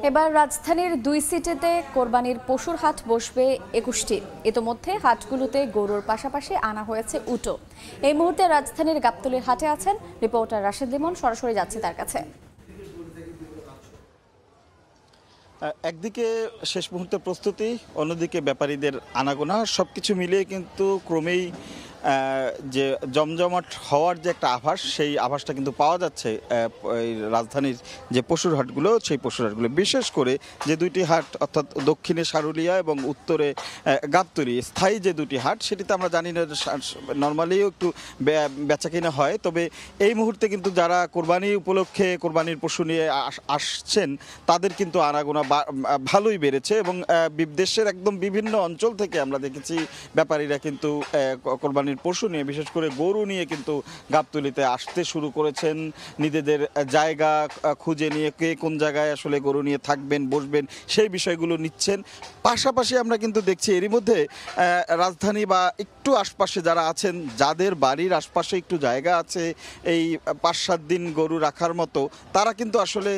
এবার রাজধানীর ২ সিটিতে কোরবানির পশুর হাট বসবে ২১টি। ইতোমধ্যে হাটগুলোতে গরুর পাশাপাশি আনা হয়েছে উটও। এই মুহূর্তে রাজধানীর গাবতলীর হাটে আছেন রিপোর্টার রাশেদ লিমন, সরাসরি যাচ্ছে তার কাছে। একদিকে শেষ মুহূর্তে প্রস্তুতি, অন্যদিকে ব্যাপারীদের আনাগোনা, সবকিছু মিলিয়ে কিন্তু ক্রমেই যে জমজমাট হওয়ার যে একটা আভাস, সেই আভাসটা কিন্তু পাওয়া যাচ্ছে এই রাজধানীর যে পশুর হাটগুলো, সেই পশুর হাটগুলো। বিশেষ করে যে দুইটি হাট, অর্থাৎ দক্ষিণে সারুলিয়া এবং উত্তরে গাবতলী, স্থায়ী যে দুটি হাট, সেটিতে আমরা জানি না নর্মালিও একটু বেচাকেনা হয়। তবে এই মুহূর্তে কিন্তু যারা কোরবানি উপলক্ষে কোরবানির পশু নিয়ে আসছেন, তাদের কিন্তু আনাগোনা ভালোই বেড়েছে এবং দেশের একদম বিভিন্ন অঞ্চল থেকে আমরা দেখেছি ব্যাপারীরা কিন্তু কোরবানির পশু নিয়ে, বিশেষ করে গরু নিয়ে কিন্তু গাবতলীতে আসতে শুরু করেছেন। নিজেদের জায়গা খুঁজে নিয়ে কে কোন জায়গায় আসলে গরু নিয়ে থাকবেন, বসবেন, সেই বিষয়গুলো নিচ্ছেন। পাশাপাশি আমরা কিন্তু দেখছি এরই মধ্যে রাজধানী বা একটু আশপাশে যারা আছেন, যাদের বাড়ির আশপাশে একটু জায়গা আছে এই ৫-৭ দিন গরু রাখার মতো, তারা কিন্তু আসলে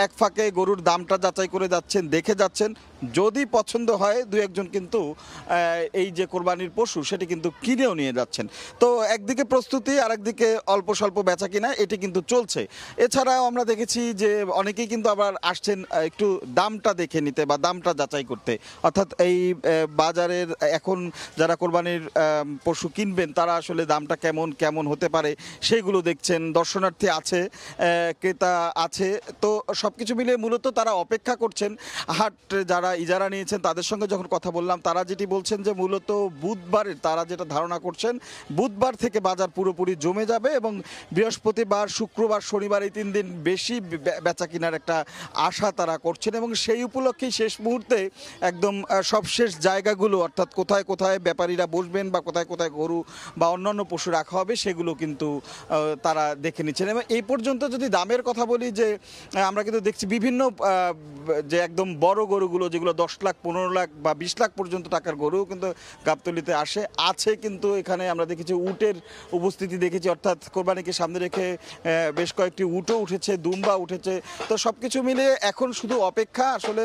এক ফাঁকে গরুর দামটা যাচাই করে যাচ্ছেন, দেখে যাচ্ছেন। যদি পছন্দ হয় দু একজন কিন্তু এই যে কোরবানির পশু, সেটি কিন্তু কিনেও নিয়ে যাচ্ছেন। তো একদিকে প্রস্তুতি, আর একদিকে অল্প স্বল্প বেচা কিনা, এটি কিন্তু চলছে। এছাড়াও আমরা দেখেছি যে অনেকেই কিন্তু আবার আসছেন একটু দামটা দেখে নিতে বা দামটা যাচাই করতে। অর্থাৎ এই বাজারের এখন যারা কোরবানির পশু কিনবেন, তারা আসলে দামটা কেমন কেমন হতে পারে সেইগুলো দেখছেন। দর্শনার্থী আছে, ক্রেতা আছে, তো সব কিছু মিলিয়ে মূলত তারা অপেক্ষা করছেন। হাট যারা ইজারা নিয়েছেন তাদের সঙ্গে যখন কথা বললাম, তারা যেটি বলছেন যে মূলত বুধবারের, তারা যেটা ধারণা করছেন, বুধবার থেকে বাজার পুরোপুরি জমে যাবে এবং বৃহস্পতিবার, শুক্রবার, শনিবার, এই 3 দিন বেশি বেচা কেনার একটা আশা তারা করছেন। এবং সেই উপলক্ষেই শেষ মুহূর্তে একদম সবশেষ জায়গাগুলো, অর্থাৎ কোথায় কোথায় ব্যাপারীরা বসবেন বা কোথায় কোথায় গরু বা অন্যান্য পশু রাখা হবে, সেগুলো কিন্তু তারা দেখে নিচ্ছেন। এবং এই পর্যন্ত যদি দামের কথা বলি, যে আমরা কিন্তু দেখছি বিভিন্ন যে একদম বড় গরুগুলো, যেগুলো 10 লাখ, 15 লাখ বা 20 লাখ পর্যন্ত টাকার গরু কিন্তু গাবতলীতে আছে। কিন্তু এখানে আমরা দেখেছি উটের উপস্থিতি দেখেছি, অর্থাৎ কোরবানিকে সামনে রেখে বেশ কয়েকটি উটও উঠেছে, দুম্বা উঠেছে। তো সব কিছু মিলে এখন শুধু অপেক্ষা, আসলে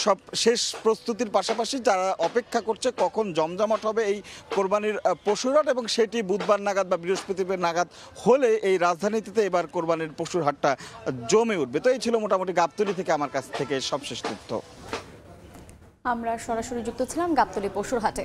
সব শেষ প্রস্তুতির পাশাপাশি যারা অপেক্ষা করছে কখন জমজমাট হবে এই কোরবানির পশুর হাট, এবং সেটি বুধবার নাগাদ বা বৃহস্পতিবার নাগাদ হলে এই রাজধানীতে এবার কোরবানির পশুর হাটটা জমে উঠবে। তো এই ছিল মোটামুটি গাবতলী থেকে আমার কাছ থেকে সবশেষ তথ্য। আমরা সরাসরি যুক্ত ছিলাম গাবতলী পশুর হাটে।